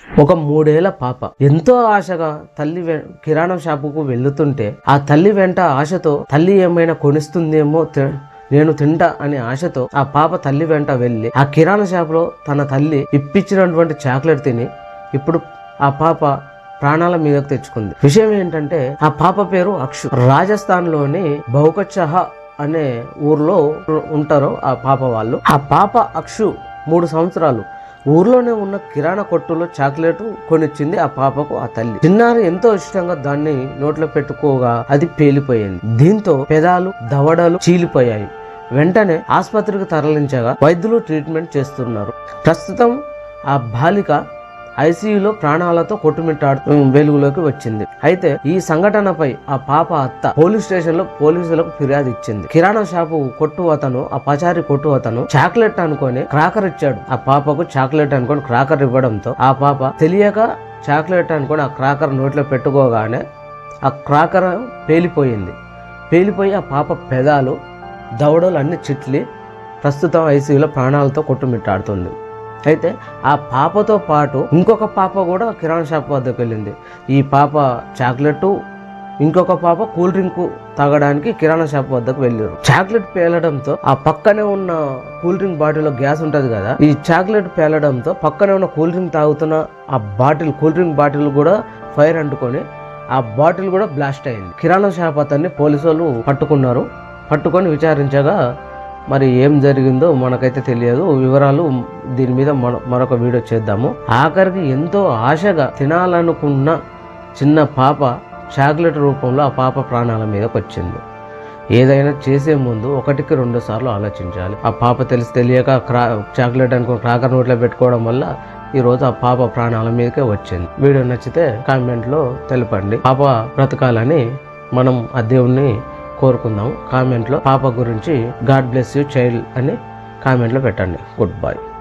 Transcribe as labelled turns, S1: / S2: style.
S1: ఒక 3 ఏళ్ల పాప ఎంతో ఆశగా తల్లి కిరాణా షాపుకు వెళ్తుంటే ఆ తల్లి వెంట ఆశతో తల్లి ఏమైనా కొనిస్తుందేమో నేను తింటా అనే ఆశతో ఆ పాప తల్లి వెంట వెళ్ళి ఆ కిరాణా షాపులో తన తల్లి ఇప్పించినటువంటి చాక్లెట్ తిని ఇప్పుడు ఆ పాప ప్రాణాల మీదకు తెచ్చుకుంది. విషయం ఏంటంటే ఆ పాప పేరు అక్షు. రాజస్థాన్ లోని బహుకచ్చహా అనే ఊర్లో ఉంటారు ఆ పాప వాళ్ళు. ఆ పాప అక్షు 3 సంవత్సరాలు ఊర్లోనే ఉన్న కిరాణా కొట్టులో చాక్లెట్ కొనిచ్చింది ఆ పాపకు ఆ తల్లి. చిన్నారి ఎంతో ఇష్టంగా దాన్ని నోట్లో పెట్టుకోగా అది పేలిపోయింది. దీంతో పెదాలు దవడలు చీలిపోయాయి. వెంటనే ఆసుపత్రికి తరలించగా వైద్యులు ట్రీట్మెంట్ చేస్తున్నారు. ప్రస్తుతం ఆ బాలిక ఐసీయూలో ప్రాణాలతో కొట్టుమిట్టాడుతూ వెలుగులోకి వచ్చింది. అయితే ఈ సంఘటనపై ఆ పాప అత్త పోలీస్ స్టేషన్ లో పోలీసులకు ఫిర్యాదు ఇచ్చింది. కిరాణా షాపు కొట్టు అతను, ఆ పచారి కొట్టు అతను చాక్లెట్ అనుకొని క్రాకర్ ఇచ్చాడు. ఆ పాపకు చాక్లెట్ అనుకొని క్రాకర్ ఇవ్వడంతో ఆ పాప తెలియక చాక్లెట్ అనుకొని ఆ క్రాకర్ నోట్లో పెట్టుకోగానే ఆ క్రాకర్ పేలిపోయింది. పేలిపోయి ఆ పాప పెదాలు దవడలు అన్ని చిట్లి ప్రస్తుతం ఐసీయూలో ప్రాణాలతో కొట్టుమిట్టాడుతుంది. అయితే ఆ పాపతో పాటు ఇంకొక పాప కూడా కిరాణా షాప్ వద్దకు వెళ్ళింది. ఈ పాప చాక్లెట్, ఇంకొక పాప కూల్ డ్రింక్ తాగడానికి కిరాణా షాప్ వద్దకు వెళ్ళారు. చాక్లెట్ పేలడంతో ఆ పక్కనే ఉన్న కూల్ డ్రింక్ బాటిల్లో గ్యాస్ ఉంటది కదా, ఈ చాక్లెట్ పేలడంతో పక్కనే ఉన్న కూల్ డ్రింక్ తాగుతున్న ఆ బాటిల్, కూల్ డ్రింక్ బాటిల్ కూడా ఫైర్ అంటుకొని ఆ బాటిల్ కూడా బ్లాస్ట్ అయింది. కిరాణా షాప్ అతన్ని పోలీసులు పట్టుకొని విచారించగా మరి ఏం జరిగిందో మనకైతే తెలియదు. వివరాలు దీని మీద మరొక వీడియో చేద్దాము. ఆఖరికి ఎంతో ఆశగా తినాలనుకున్న చిన్న పాప చాక్లెట్ రూపంలో ఆ పాప ప్రాణాల మీదకి వచ్చింది. ఏదైనా చేసే ముందు 1కి 2 సార్లు ఆలోచించాలి. ఆ పాప తెలియక చాక్లెట్ అనుకుని క్రాకర్ నోట్లో పెట్టుకోవడం వల్ల ఈరోజు ఆ పాప ప్రాణాల మీదకే వచ్చింది. వీడియో నచ్చితే కామెంట్లో తెలపండి. పాప బ్రతకాలని మనం ఆ దేవుణ్ణి కోరుకుందాం. కామెంట్లో పాప గురించి గాడ్ బ్లెస్ యూ చైల్డ్ అని కామెంట్లో పెట్టండి. Good bye.